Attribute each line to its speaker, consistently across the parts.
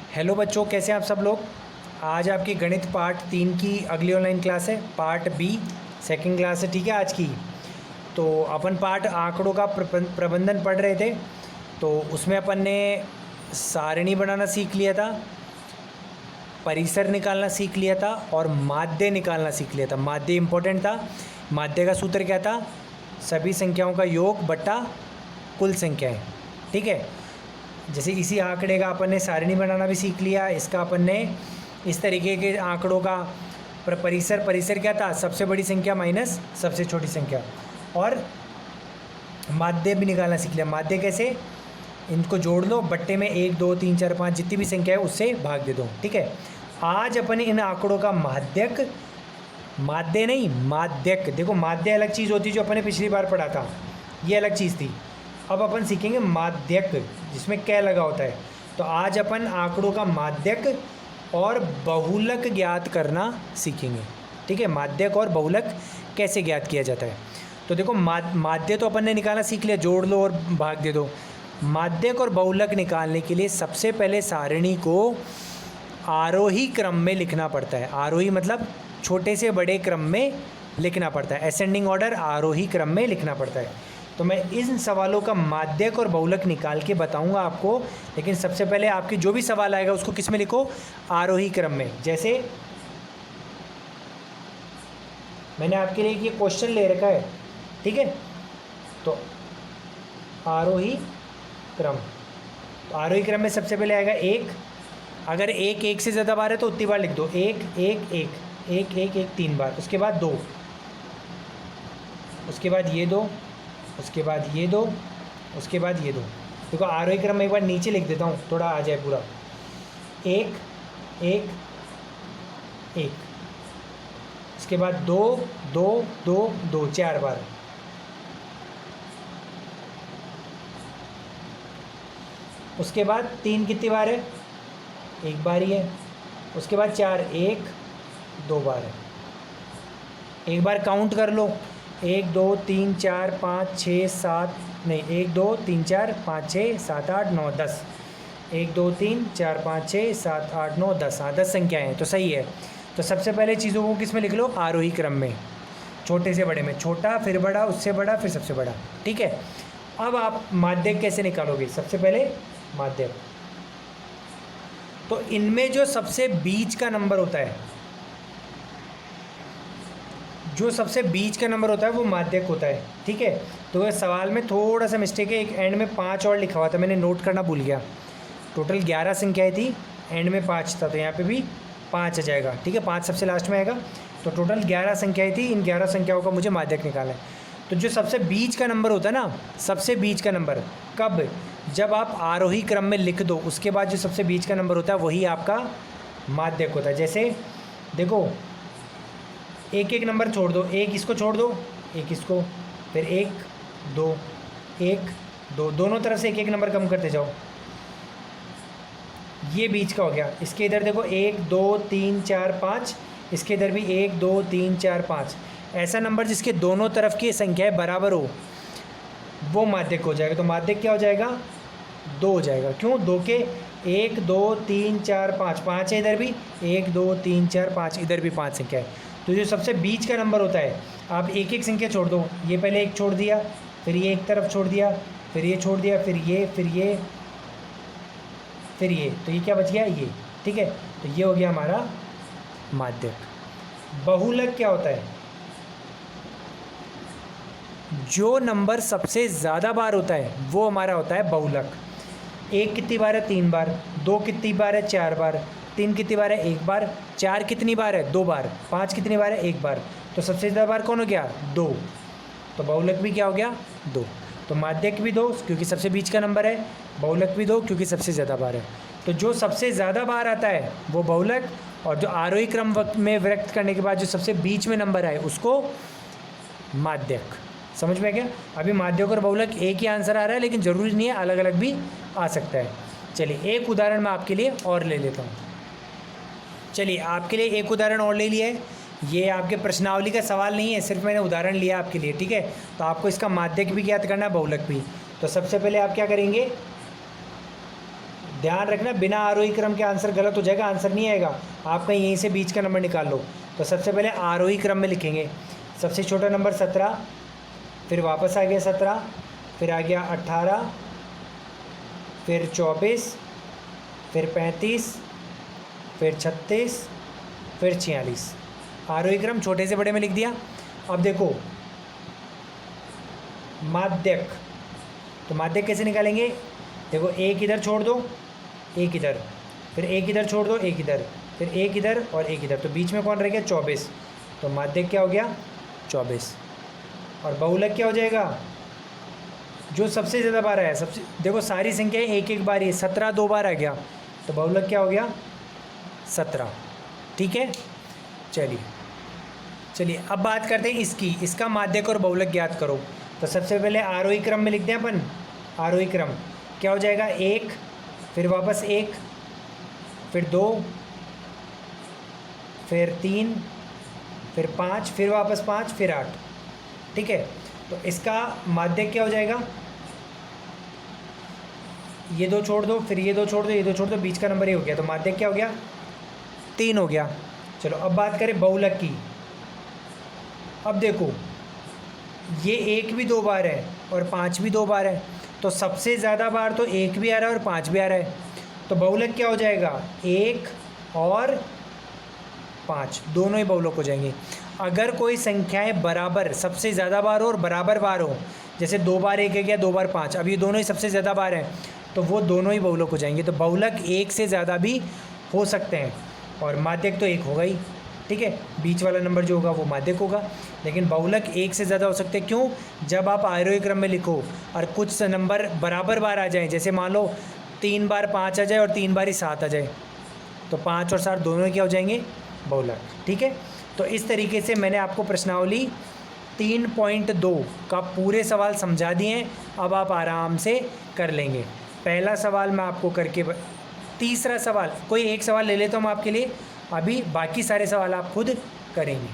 Speaker 1: Hello बच्चों, कैसे हैं आप सब लोग। आज आपकी गणित पार्ट 3 की अगली ऑनलाइन क्लास है, पार्ट बी सेकंड क्लास है। ठीक है, आज की तो अपन पार्ट आंकड़ों का प्रबंधन पढ़ रहे थे। तो उसमें अपन ने सारणी बनाना सीख लिया था, परिसर निकालना सीख लिया था और माध्य निकालना सीख लिया था। माध्य इंपॉर्टेंट था। माध्य का सूत्र क्या था? सभी संख्याओं का योग बट्टा कुल संख्याएं। ठीक है, जैसे इसी आंकड़े का अपन ने सारणी बनाना भी सीख लिया। इसका अपन ने इस तरीके के आंकड़ों का परिसर क्या था? सबसे बड़ी संख्या माइनस सबसे छोटी संख्या। और माध्य भी निकालना सीख लिया। माध्य कैसे? इनको जोड़ लो, बट्टे में 1 2 3 4 5 जितनी भी संख्या है उससे भाग दे दो। ठीक है, आज अपन इन आंकड़ों का माध्यक, माध्य नहीं माध्यक, देखो माध्य अलग चीज़ होती है जो अपन ने पिछली बार पढ़ा था, ये अलग चीज़ थी। अब अपन सीखेंगे माध्यक, जिसमें कै लगा होता है। तो आज अपन आंकड़ों का माध्यक और बहुलक ज्ञात करना सीखेंगे। ठीक है, माध्यक और बहुलक कैसे ज्ञात किया जाता है। तो देखो माध्य तो अपन ने निकालना सीख लिया, जोड़ लो और भाग दे दो। माध्यक और बहुलक निकालने के लिए सबसे पहले सारणी को आरोही क्रम में लिखना पड़ता है। आरोही मतलब छोटे से बड़े क्रम में लिखना पड़ता है, असेंडिंग ऑर्डर आरोही क्रम में लिखना पड़ता है। तो मैं इन सवालों का माध्यक और बहुलक निकाल के बताऊंगा आपको, लेकिन सबसे पहले आपके जो भी सवाल आएगा उसको किस में लिखो? आरोही क्रम में। जैसे मैंने आपके लिए ये क्वेश्चन ले रखा है, ठीक है, तो आरोही क्रम। तो आरोही क्रम में सबसे पहले आएगा 1। अगर एक से ज़्यादा बार है तो उतनी बार लिख दो, 1 1 1 1 1 1 3 बार। उसके बाद 2, उसके बाद ये 2, उसके बाद ये 2, उसके बाद ये 2। देखो आरोही क्रम में एक बार नीचे लिख देता हूँ, थोड़ा आ जाए पूरा। 1 1 1, उसके बाद 2 2 2 2 4 बार। उसके बाद 3 कितनी बार है? एक बार ही है। उसके बाद 4 1 2 बार है। एक बार काउंट कर लो, 1 2 3 4 5 6 7 नहीं 1 2 3 4 5 6 7 8 9 10। 1 2 3 4 5 6 7 8 9 10। हाँ, 10 संख्याएँ हैं, तो सही है। तो सबसे पहले चीज़ों को किस में लिख लो? आरोही क्रम में, छोटे से बड़े में। छोटा फिर बड़ा, उससे बड़ा फिर सबसे बड़ा। ठीक है, अब आप माध्यक कैसे निकालोगे? सबसे पहले माध्यक, तो इनमें जो सबसे बीच का नंबर होता है, जो सबसे बीच का नंबर होता है वो माध्यक होता है। ठीक है, तो ये सवाल में थोड़ा सा मिस्टेक है, एक एंड में 5 और लिखा हुआ था, मैंने नोट करना भूल गया। टोटल 11 संख्याएं थी, एंड में 5 था, तो यहाँ पे भी 5 आ जाएगा। ठीक है, 5 सबसे लास्ट में आएगा। तो टोटल 11 संख्याएं थी, इन 11 संख्याओं का मुझे माध्यक निकालना है। तो जो सबसे बीच का नंबर होता है ना, सबसे बीच का नंबर कब? जब आप आरोही क्रम में लिख दो, उसके बाद जो सबसे बीच का नंबर होता है वही आपका माध्यक होता है। जैसे देखो, एक एक नंबर छोड़ दो, एक इसको छोड़ दो, एक इसको, फिर 1 2 1 2, दोनों तरफ से एक एक नंबर कम करते जाओ। ये बीच का हो गया। इसके इधर देखो 1 2 3 4 5, इसके इधर भी 1 2 3 4 5। ऐसा नंबर जिसके दोनों तरफ की संख्याएं बराबर हो वो माध्यक हो जाएगा। तो माध्यक क्या हो जाएगा? 2 हो जाएगा। क्यों? 2 के 1 2 3 4 5, 5 है इधर भी, 1 2 3 4 5, इधर भी 5 संख्या है। तो जो सबसे बीच का नंबर होता है, आप एक एक संख्या छोड़ दो। ये पहले एक छोड़ दिया, फिर ये एक तरफ छोड़ दिया, फिर ये छोड़ दिया, फिर ये, फिर ये, फिर ये, तो ये क्या बच गया? ये। ठीक है, तो ये हो गया हमारा माध्यक। बहुलक क्या होता है? जो नंबर सबसे ज़्यादा बार होता है वो हमारा होता है बहुलक। 1 कितनी बार है? 3 बार। 2 कितनी बार है? 4 बार। 3 कितनी बार है? 1 बार। 4 कितनी बार है? 2 बार। 5 कितनी बार है? 1 बार। तो सबसे ज़्यादा बार कौन हो गया? 2। तो बहुलक भी क्या हो गया? 2। तो माध्यक भी 2 क्योंकि सबसे बीच का नंबर है, बहुलक भी 2 क्योंकि सबसे ज़्यादा बार है। तो जो सबसे ज़्यादा बार आता है वो बहुलक, और जो आरोही क्रम में व्यक्त करने के बाद जो सबसे बीच में नंबर आए उसको माध्यक। समझ में क्या? अभी माध्यक और बहुलक एक ही आंसर आ रहा है, लेकिन ज़रूरी नहीं है, अलग अलग भी आ सकता है। चलिए एक उदाहरण मैं आपके लिए और ले लेता हूँ। चलिए आपके लिए एक उदाहरण और ले लिया है। ये आपके प्रश्नावली का सवाल नहीं है, सिर्फ मैंने उदाहरण लिया आपके लिए। ठीक है, तो आपको इसका माध्यक भी ज्ञात करना है, बहुलक भी। तो सबसे पहले आप क्या करेंगे? ध्यान रखना, बिना आरोही क्रम के आंसर गलत हो जाएगा, आंसर नहीं आएगा। आप कहीं यहीं से बीच का नंबर निकाल लो। तो सबसे पहले आरोही क्रम में लिखेंगे। सबसे छोटा नंबर 17, फिर वापस आ गया 17, फिर आ गया 18, फिर 24, फिर 35, फिर 36, फिर 46। आरोही क्रम छोटे से बड़े में लिख दिया। अब देखो माध्यक, तो माध्यक कैसे निकालेंगे? देखो एक इधर छोड़ दो, एक इधर, फिर एक इधर छोड़ दो, एक इधर, फिर एक इधर और एक इधर, तो बीच में कौन रह गया? 24। तो माध्यक क्या हो गया? 24। और बहुलक क्या हो जाएगा? जो सबसे ज़्यादा बार आया, सबसे देखो सारी संख्याएं एक एक बार ही, 17 2 बार आ गया, तो बहुलक क्या हो गया? 17। ठीक है, चलिए अब बात करते हैं इसकी, इसका माध्यक और बहुलक ज्ञात करो। तो सबसे पहले आरोही क्रम में लिखते हैं अपन। आरोही क्रम क्या हो जाएगा? 1, फिर वापस 1, फिर 2, फिर 3, फिर 5, फिर वापस 5, फिर 8। ठीक है, तो इसका माध्यक क्या हो जाएगा? ये 2 छोड़ दो, फिर ये 2 छोड़ दो, ये 2 छोड़ दो, बीच का नंबर ये हो गया, तो माध्यक क्या हो गया? 3 हो गया। चलो अब बात करें बहुलक की। अब देखो ये 1 भी 2 बार है और 5 भी 2 बार है, तो सबसे ज़्यादा बार तो 1 भी आ रहा है और 5 भी आ रहा है, तो बहुलक क्या हो जाएगा? 1 और 5 दोनों ही बहुलक हो जाएंगे। अगर कोई संख्याएं बराबर सबसे ज़्यादा बार हो और बराबर बार हो, जैसे 2 बार 1 है गया, 2 बार 5, अब ये दोनों ही सबसे ज़्यादा बार हैं, तो वो दोनों ही बहुलक हो जाएंगे। तो बहुलक 1 से ज़्यादा भी हो सकते हैं और माध्यक तो 1 होगा ही। ठीक है, बीच वाला नंबर जो होगा वो माध्यक होगा, लेकिन बहुलक 1 से ज़्यादा हो सकते हैं। क्यों? जब आप आरोही क्रम में लिखो और कुछ नंबर बराबर बार आ जाएं, जैसे मान लो 3 बार 5 आ जाए और 3 बार ही 7 आ जाए, तो 5 और 7 दोनों ही क्या हो जाएंगे? बहुलक। ठीक है, तो इस तरीके से मैंने आपको प्रश्नावली 3.2 का पूरे सवाल समझा दिए हैं। अब आप आराम से कर लेंगे। पहला सवाल मैं आपको करके तीसरा सवाल, कोई एक सवाल ले लेता हूँ मैं आपके लिए, अभी बाकी सारे सवाल आप खुद करेंगे।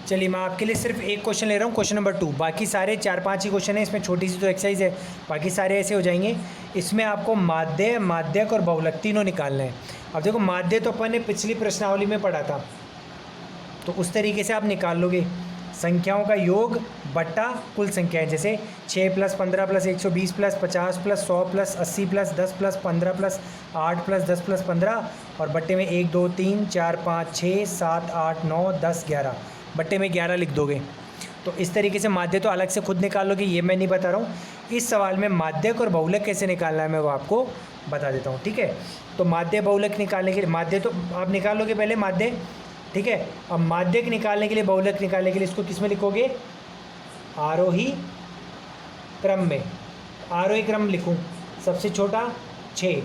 Speaker 1: चलिए मैं आपके लिए सिर्फ एक क्वेश्चन ले रहा हूँ, क्वेश्चन नंबर 2। बाकी सारे 4-5 ही क्वेश्चन है, इसमें छोटी सी तो एक्सरसाइज है, बाकी सारे ऐसे हो जाएंगे। इसमें आपको माध्य, माध्यक और बहुलक तीनों निकालना है। अब देखो माध्य तो अपन ने पिछली प्रश्नावली में पढ़ा था, तो उस तरीके से आप निकाल लोगे। संख्याओं का योग बट्टा कुल संख्याएं, जैसे 6 + 15 + 120 + 50 + 100 + 80 + 10 + 15 + 8 + 10 + 15 और बट्टे में 1 2 3 4 5 6 7 8 9 10 11, बट्टे में 11 लिख दोगे। तो इस तरीके से माध्य तो अलग से खुद निकाल लोगे, ये मैं नहीं बता रहा हूँ। इस सवाल में माध्यक और बहुलक कैसे निकालना है मैं वो आपको बता देता हूँ। ठीक है, तो माध्य बहुलक निकालने के लिए, माध्य तो आप निकाल लोगे पहले माध्य। ठीक है, अब माध्यक निकालने के लिए, बहुलक निकालने के लिए इसको किस में लिखोगे? आरोही क्रम में। आरोही क्रम लिखूं, सबसे छोटा 6,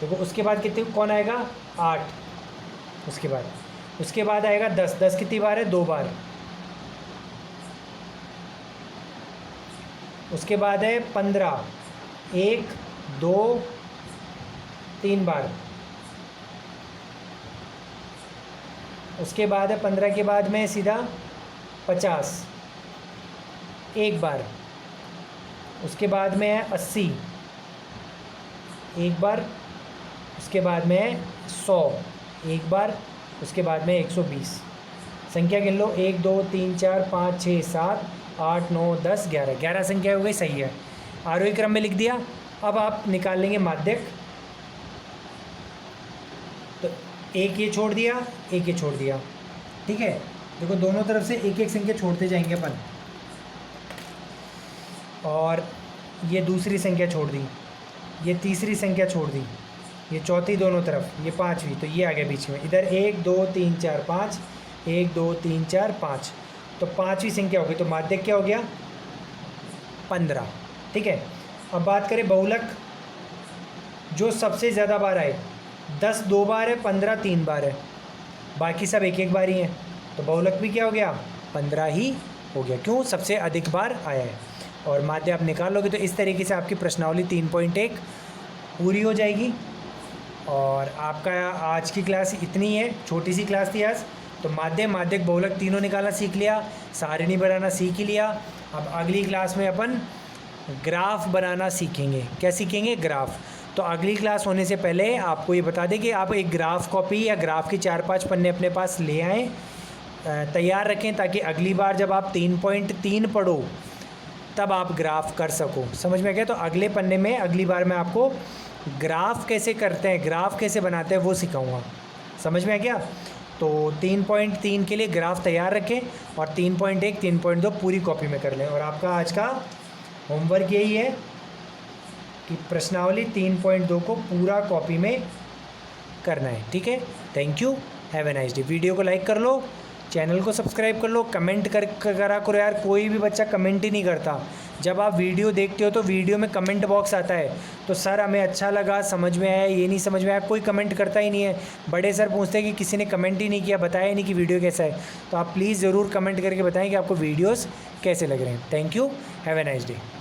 Speaker 1: देखो उसके बाद कितने कौन आएगा? 8, उसके बाद आएगा 10। 10 कितनी बार है? 2 बार। उसके बाद है 15, 1 2 3 बार। उसके बाद है 15 के बाद में सीधा 50, 1 बार। उसके बाद में है 80, 1 बार। उसके बाद में है 100, 1 बार। उसके बाद में 120। संख्या गिन लो, 1 2 3 4 5 6 7 8 9 10 11, 11 संख्या हो गई, सही है। आरोही क्रम में लिख दिया। अब आप निकाल लेंगे माध्यक। तो एक ये छोड़ दिया, एक ये छोड़ दिया। ठीक है, देखो दोनों तरफ से एक एक संख्या छोड़ते जाएंगे अपन, और ये दूसरी संख्या छोड़ दी, ये तीसरी संख्या छोड़ दी, ये चौथी दोनों तरफ, ये 5वीं, तो ये आ गया बीच में। इधर 1 2 3 4 5, 1 2 3 4 5, तो 5वीं संख्या हो गई। तो माध्यक क्या हो गया? 15। ठीक है, अब बात करें बहुलक, जो सबसे ज़्यादा बार आए। 10 2 बार है, 15 3 बार है, बाकी सब एक एक बार ही हैं, तो बहुलक भी क्या हो गया? 15 ही हो गया। क्यों? सबसे अधिक बार आया है। और माध्य आप निकाल लोगे तो इस तरीके से आपकी प्रश्नावली 3.1 पूरी हो जाएगी। और आपका आज की क्लास इतनी है, छोटी सी क्लास थी आज। तो माध्य, माध्यक, बहुलक तीनों निकालना सीख लिया, सारिणी बनाना सीख ही लिया। अब अगली क्लास में अपन ग्राफ बनाना सीखेंगे। क्या सीखेंगे? ग्राफ। तो अगली क्लास होने से पहले आपको ये बता दें कि आप एक ग्राफ कॉपी या ग्राफ की 4-5 पन्ने अपने पास ले आएँ, तैयार रखें, ताकि अगली बार जब आप 3.3 पढ़ो तब आप ग्राफ कर सको। समझ में गया? तो अगले पन्ने में अगली बार मैं आपको ग्राफ कैसे करते हैं, ग्राफ कैसे बनाते हैं वो सिखाऊंगा। समझ में आ गया? तो 3.3 के लिए ग्राफ तैयार रखें और 3.1 3.2 पूरी कॉपी में कर लें। और आपका आज का होमवर्क यही है कि प्रश्नावली 3.2 को पूरा कॉपी में करना है। ठीक है, thank you, have a nice day. Video को लाइक कर लो, चैनल को सब्सक्राइब कर लो, कमेंट करा करो यार। कोई भी बच्चा कमेंट ही नहीं करता। जब आप वीडियो देखते हो तो वीडियो में कमेंट बॉक्स आता है, तो सर हमें अच्छा लगा, समझ में आया, ये नहीं समझ में आया, कोई कमेंट करता ही नहीं है। बड़े सर पूछते हैं कि किसी ने कमेंट ही नहीं किया, बताया ही नहीं कि वीडियो कैसा है। तो आप प्लीज़ ज़रूर कमेंट करके बताएं कि आपको वीडियोस कैसे लग रहे हैं। Thank you, have a nice day.